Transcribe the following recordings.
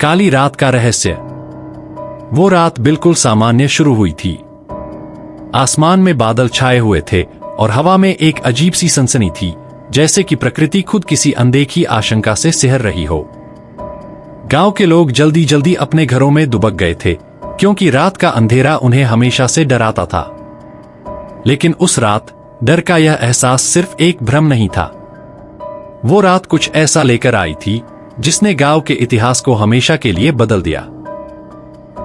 काली रात का रहस्य। वो रात बिल्कुल सामान्य शुरू हुई थी। आसमान में बादल छाए हुए थे और हवा में एक अजीब सी सनसनी थी, जैसे कि प्रकृति खुद किसी अनदेखी आशंका से सिहर रही हो। गांव के लोग जल्दी जल्दी अपने घरों में दुबक गए थे, क्योंकि रात का अंधेरा उन्हें हमेशा से डराता था। लेकिन उस रात डर का यह एहसास सिर्फ एक भ्रम नहीं था। वो रात कुछ ऐसा लेकर आई थी जिसने गांव के इतिहास को हमेशा के लिए बदल दिया।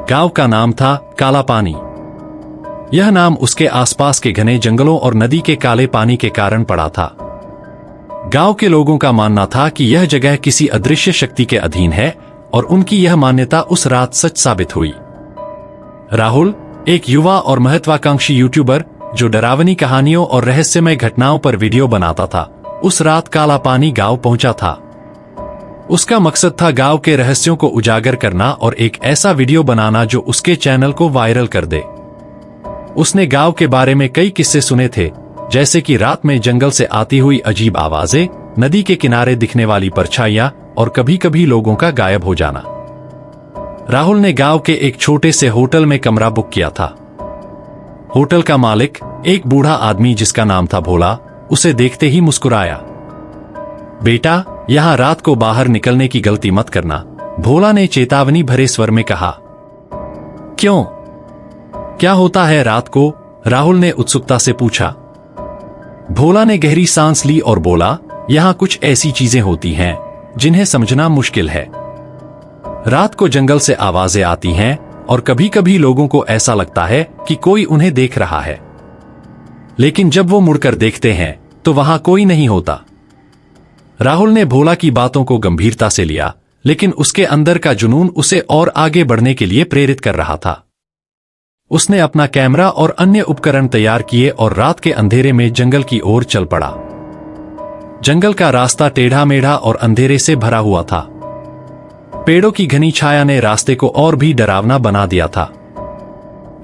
गांव का नाम था काला पानी। यह नाम उसके आसपास के घने जंगलों और नदी के काले पानी के कारण पड़ा था। गांव के लोगों का मानना था कि यह जगह किसी अदृश्य शक्ति के अधीन है, और उनकी यह मान्यता उस रात सच साबित हुई। राहुल, एक युवा और महत्वाकांक्षी यूट्यूबर जो डरावनी कहानियों और रहस्यमय घटनाओं पर वीडियो बनाता था, उस रात काला पानी गांव पहुंचा था। उसका मकसद था गांव के रहस्यों को उजागर करना और एक ऐसा वीडियो बनाना जो उसके चैनल को वायरल कर दे। उसने गांव के बारे में कई किस्से सुने थे, जैसे कि रात में जंगल से आती हुई अजीब आवाजें, नदी के किनारे दिखने वाली परछाइयां और कभी कभी लोगों का गायब हो जाना। राहुल ने गांव के एक छोटे से होटल में कमरा बुक किया था। होटल का मालिक, एक बूढ़ा आदमी जिसका नाम था भोला, उसे देखते ही मुस्कुराया। बेटा, यहां रात को बाहर निकलने की गलती मत करना, भोला ने चेतावनी भरे स्वर में कहा। क्यों? क्या होता है रात को? राहुल ने उत्सुकता से पूछा। भोला ने गहरी सांस ली और बोला, यहां कुछ ऐसी चीजें होती हैं जिन्हें समझना मुश्किल है। रात को जंगल से आवाजें आती हैं और कभी कभी लोगों को ऐसा लगता है कि कोई उन्हें देख रहा है, लेकिन जब वो मुड़कर देखते हैं तो वहां कोई नहीं होता। राहुल ने भोला की बातों को गंभीरता से लिया, लेकिन उसके अंदर का जुनून उसे और आगे बढ़ने के लिए प्रेरित कर रहा था। उसने अपना कैमरा और अन्य उपकरण तैयार किए और रात के अंधेरे में जंगल की ओर चल पड़ा। जंगल का रास्ता टेढ़ा मेढ़ा और अंधेरे से भरा हुआ था। पेड़ों की घनी छाया ने रास्ते को और भी डरावना बना दिया था।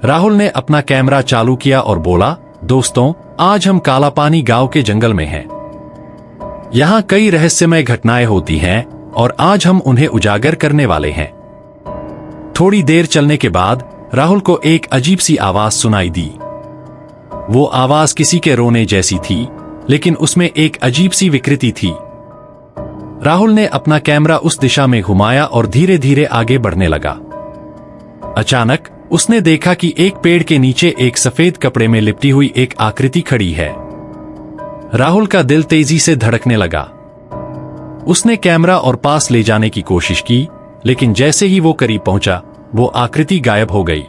राहुल ने अपना कैमरा चालू किया और बोला, दोस्तों, आज हम काला पानी गांव के जंगल में हैं। यहां कई रहस्यमय घटनाएं होती हैं और आज हम उन्हें उजागर करने वाले हैं। थोड़ी देर चलने के बाद राहुल को एक अजीब सी आवाज सुनाई दी। वो आवाज किसी के रोने जैसी थी, लेकिन उसमें एक अजीब सी विकृति थी। राहुल ने अपना कैमरा उस दिशा में घुमाया और धीरे धीरे आगे बढ़ने लगा। अचानक उसने देखा कि एक पेड़ के नीचे एक सफेद कपड़े में लिपटी हुई एक आकृति खड़ी है। राहुल का दिल तेजी से धड़कने लगा। उसने कैमरा और पास ले जाने की कोशिश की, लेकिन जैसे ही वो करीब पहुंचा, वो आकृति गायब हो गई।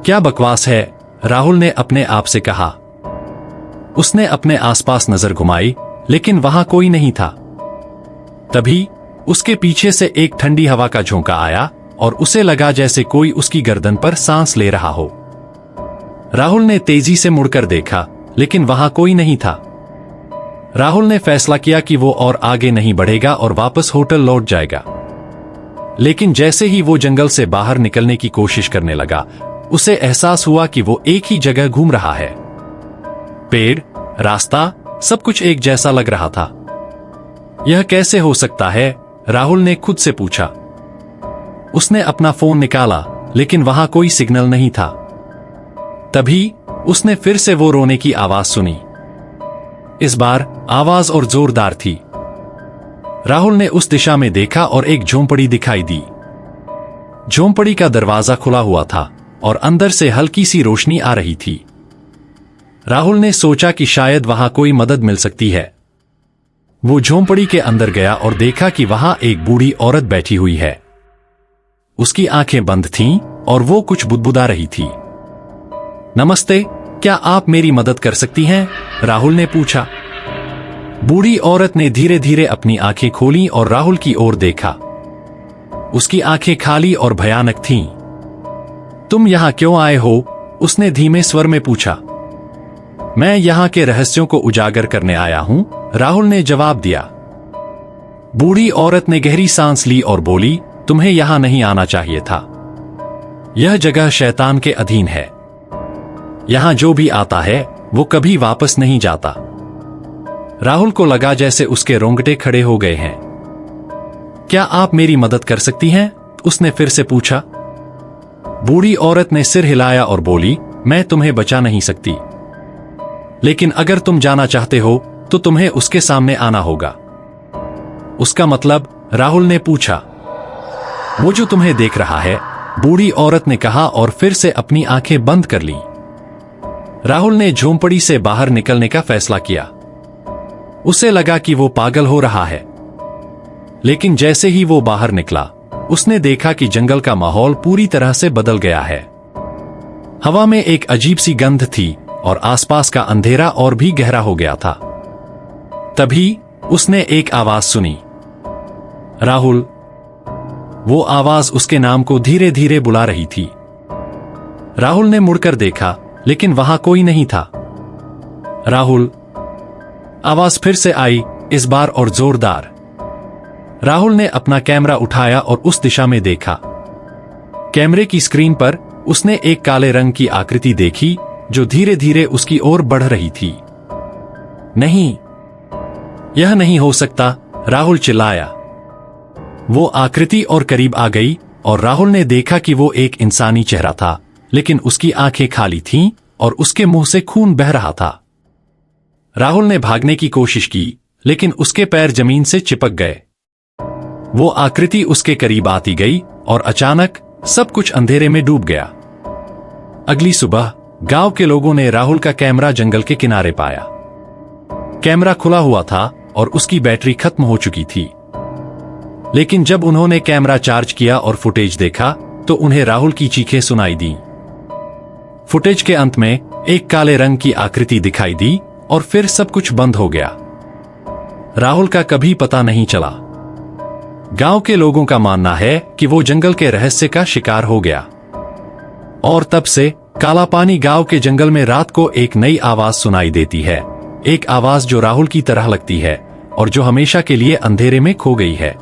क्या बकवास है, राहुल ने अपने आप से कहा। उसने अपने आसपास नजर घुमाई, लेकिन वहां कोई नहीं था। तभी उसके पीछे से एक ठंडी हवा का झोंका आया और उसे लगा जैसे कोई उसकी गर्दन पर सांस ले रहा हो। राहुल ने तेजी से मुड़कर देखा, लेकिन वहां कोई नहीं था। राहुल ने फैसला किया कि वो और आगे नहीं बढ़ेगा और वापस होटल लौट जाएगा। लेकिन जैसे ही वो जंगल से बाहर निकलने की कोशिश करने लगा, उसे एहसास हुआ कि वो एक ही जगह घूम रहा है। पेड़, रास्ता, सब कुछ एक जैसा लग रहा था। यह कैसे हो सकता है? राहुल ने खुद से पूछा। उसने अपना फोन निकाला, लेकिन वहां कोई सिग्नल नहीं था। तभी उसने फिर से वो रोने की आवाज सुनी। इस बार आवाज और जोरदार थी। राहुल ने उस दिशा में देखा और एक झोंपड़ी दिखाई दी। झोंपड़ी का दरवाजा खुला हुआ था और अंदर से हल्की सी रोशनी आ रही थी। राहुल ने सोचा कि शायद वहां कोई मदद मिल सकती है। वो झोंपड़ी के अंदर गया और देखा कि वहां एक बूढ़ी औरत बैठी हुई है। उसकी आंखें बंद थीं और वो कुछ बुदबुदा रही थी। नमस्ते, क्या आप मेरी मदद कर सकती हैं? राहुल ने पूछा। बूढ़ी औरत ने धीरे धीरे अपनी आंखें खोलीं और राहुल की ओर देखा। उसकी आंखें खाली और भयानक थीं। तुम यहां क्यों आए हो? उसने धीमे स्वर में पूछा। मैं यहां के रहस्यों को उजागर करने आया हूं, राहुल ने जवाब दिया। बूढ़ी औरत ने गहरी सांस ली और बोली, तुम्हें यहां नहीं आना चाहिए था। यह जगह शैतान के अधीन है। यहां जो भी आता है वो कभी वापस नहीं जाता। राहुल को लगा जैसे उसके रोंगटे खड़े हो गए हैं। क्या आप मेरी मदद कर सकती हैं? उसने फिर से पूछा। बूढ़ी औरत ने सिर हिलाया और बोली, मैं तुम्हें बचा नहीं सकती, लेकिन अगर तुम जाना चाहते हो तो तुम्हें उसके सामने आना होगा। उसका मतलब? राहुल ने पूछा। वो जो तुम्हें देख रहा है, बूढ़ी औरत ने कहा और फिर से अपनी आंखें बंद कर ली। राहुल ने झोंपड़ी से बाहर निकलने का फैसला किया। उसे लगा कि वो पागल हो रहा है, लेकिन जैसे ही वो बाहर निकला, उसने देखा कि जंगल का माहौल पूरी तरह से बदल गया है। हवा में एक अजीब सी गंध थी और आसपास का अंधेरा और भी गहरा हो गया था। तभी उसने एक आवाज सुनी, राहुल। वो आवाज उसके नाम को धीरे धीरे बुला रही थी। राहुल ने मुड़कर देखा, लेकिन वहां कोई नहीं था। राहुल। आवाज फिर से आई, इस बार और जोरदार। राहुल ने अपना कैमरा उठाया और उस दिशा में देखा। कैमरे की स्क्रीन पर उसने एक काले रंग की आकृति देखी जो धीरे धीरे उसकी ओर बढ़ रही थी। नहीं, यह नहीं हो सकता, राहुल चिल्लाया। वो आकृति और करीब आ गई और राहुल ने देखा कि वो एक इंसानी चेहरा था, लेकिन उसकी आंखें खाली थीं और उसके मुंह से खून बह रहा था। राहुल ने भागने की कोशिश की, लेकिन उसके पैर जमीन से चिपक गए। वो आकृति उसके करीब आती गई और अचानक सब कुछ अंधेरे में डूब गया। अगली सुबह गांव के लोगों ने राहुल का कैमरा जंगल के किनारे पाया। कैमरा खुला हुआ था और उसकी बैटरी खत्म हो चुकी थी। लेकिन जब उन्होंने कैमरा चार्ज किया और फुटेज देखा तो उन्हें राहुल की चीखें सुनाई दी। फुटेज के अंत में एक काले रंग की आकृति दिखाई दी और फिर सब कुछ बंद हो गया। राहुल का कभी पता नहीं चला। गांव के लोगों का मानना है कि वो जंगल के रहस्य का शिकार हो गया। और तब से कालापानी गांव के जंगल में रात को एक नई आवाज सुनाई देती है, एक आवाज जो राहुल की तरह लगती है और जो हमेशा के लिए अंधेरे में खो गई है।